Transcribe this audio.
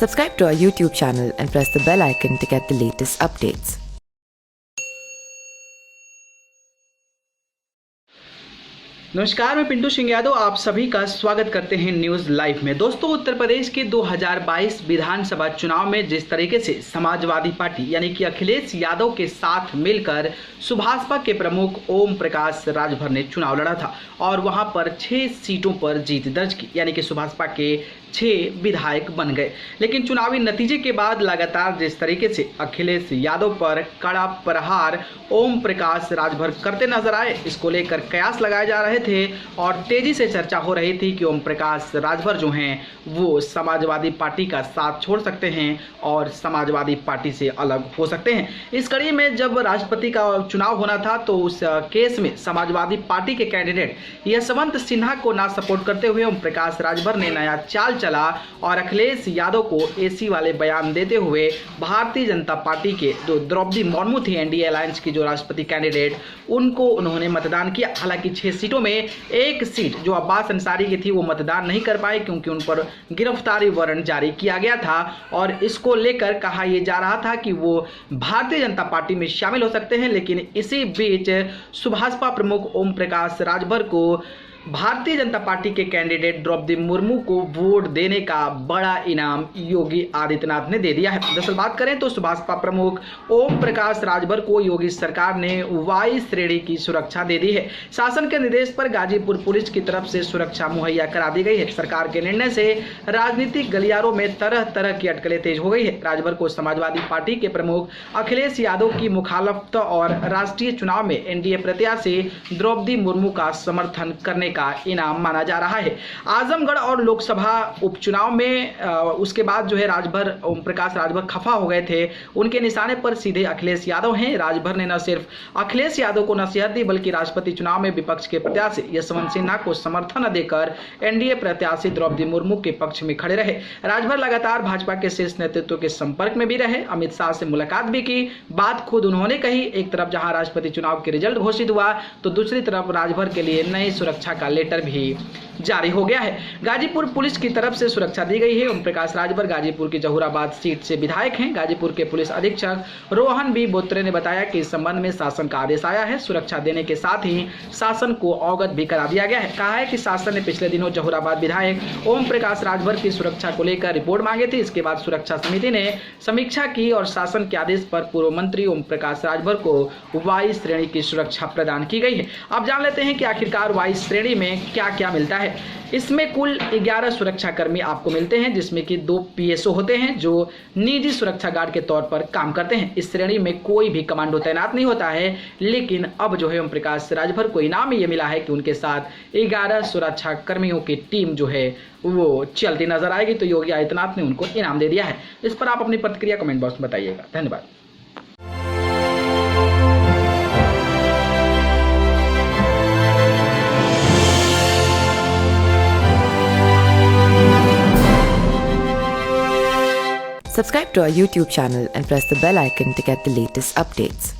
Subscribe to our YouTube channel and press the bell icon to get the latest updates. नमस्कार, मैं पिंटू सिंह यादव आप सभी का स्वागत करते हैं न्यूज़ लाइव में। दोस्तों, उत्तर प्रदेश के 2022 विधानसभा चुनाव में जिस तरीके से समाजवादी पार्टी यानी कि अखिलेश यादव के साथ मिलकर सुभाषपा के प्रमुख ओम प्रकाश राजभर ने चुनाव लड़ा था और वहां पर 6 सीटों पर जीत दर्ज की, यानी कि सुभाषपा के 6 विधायक बन गए। लेकिन चुनावी नतीजे के बाद लगातार जिस तरीके से अखिलेश यादव पर कड़ा प्रहार ओम प्रकाश राजभर करते नजर आए, इसको लेकर कयास लगाए जा रहे थे और तेजी से चर्चा हो रही थी कि ओम प्रकाश राजभर जो हैं वो समाजवादी पार्टी का साथ छोड़ सकते हैं और समाजवादी पार्टी से अलग हो सकते हैं। इस कड़ी में जब राष्ट्रपति का चुनाव होना था तो उस केस में समाजवादी पार्टी के कैंडिडेट यशवंत सिन्हा को ना सपोर्ट करते हुए ओम प्रकाश राजभर ने नया चाल चला और अखिलेश यादव को एसी वाले बयान देते हुए भारतीय जनता पार्टी के जो द्रौपदी मुर्मू थी एनडीए अलायंस की जो राष्ट्रपति कैंडिडेट, उनको उन्होंने मतदान किया। हालांकि 6 सीटों में एक सीट जो अब्बास अंसारी की थी वो मतदान नहीं कर पाए क्योंकि उन पर गिरफ्तारी वारंट जारी किया गया था और इसको लेकर कहा यह जा रहा था कि वो भारतीय जनता पार्टी में शामिल हो सकते हैं। लेकिन इसी बीच सुभाषपा प्रमुख ओम प्रकाश राजभर को भारतीय जनता पार्टी के कैंडिडेट द्रौपदी मुर्मू को वोट देने का बड़ा इनाम योगी आदित्यनाथ ने दे दिया है। दरअसल बात करें तो सुभाषपा प्रमुख ओम प्रकाश राजभर को योगी सरकार ने वाई श्रेणी की सुरक्षा दे दी है। शासन के निर्देश पर गाजीपुर पुलिस की तरफ से सुरक्षा मुहैया करा दी गई है। सरकार के निर्णय से राजनीतिक गलियारों में तरह तरह की अटकलें तेज हो गई है। राजभर को समाजवादी पार्टी के प्रमुख अखिलेश यादव की मुखालफत और राष्ट्रीय चुनाव में एनडीए प्रत्याशी द्रौपदी मुर्मू का समर्थन करने का इनाम माना जा रहा है। आजमगढ़ और लोकसभा उपचुनाव में उसके बाद जो है राजभर ओम प्रकाश राजभर खफा हो गए थे। उनके निशाने पर सीधे अखिलेश यादव हैं। राजभर ने न सिर्फ अखिलेश यादव को नसीहत दी बल्कि राष्ट्रपति चुनाव में विपक्ष के प्रत्याशी यशवंत सिन्हा को समर्थन देकर एनडीए प्रत्याशी द्रौपदी मुर्मू के पक्ष में खड़े रहे। राजभर लगातार भाजपा के शीर्ष नेतृत्व के संपर्क में भी रहे, अमित शाह से मुलाकात भी की। बात खुद उन्होंने कही। एक तरफ जहां राष्ट्रपति चुनाव के रिजल्ट घोषित हुआ तो दूसरी तरफ राजभर के लिए नई सुरक्षा का लेटर भी जारी हो गया है। गाजीपुर पुलिस की तरफ से सुरक्षा दी गई है। ओम प्रकाश राजभर गाजीपुर की जहूराबाद सीट से विधायक हैं। गाजीपुर के पुलिस अधीक्षक रोहन बी बोत्रे ने बताया कि इस संबंध में शासन का आदेश आया है। सुरक्षा देने के साथ ही शासन को अवगत भी करा दिया गया है। कहा है कि शासन ने पिछले दिनों जहूराबाद विधायक ओम प्रकाश राजभर की सुरक्षा को लेकर रिपोर्ट मांगी थी। इसके बाद सुरक्षा समिति ने समीक्षा की और शासन के आदेश पर पूर्व मंत्री ओम प्रकाश राजभर को वाई श्रेणी की सुरक्षा प्रदान की गई है। अब जान लेते हैं कि आखिरकार वाई श्रेणी में क्या क्या मिलता है। इसमें कुल 11 सुरक्षाकर्मी आपको मिलते हैं, जिसमें कि 2 पीएसओ होते हैं जो निजी सुरक्षा गार्ड के तौर पर काम करते हैं। इस श्रेणी में कोई भी कमांडो तैनात नहीं होता है। लेकिन अब जो है ओम प्रकाश राजभर को इनाम ये मिला है कि उनके साथ 11 सुरक्षा कर्मियों की टीम जो है वो चलती नजर आएगी। तो योगी आदित्यनाथ ने उनको इनाम दे दिया है। इस पर आप अपनी प्रतिक्रिया कमेंट बॉक्स में बताइएगा। धन्यवाद। Subscribe to our YouTube channel and press the bell icon to get the latest updates.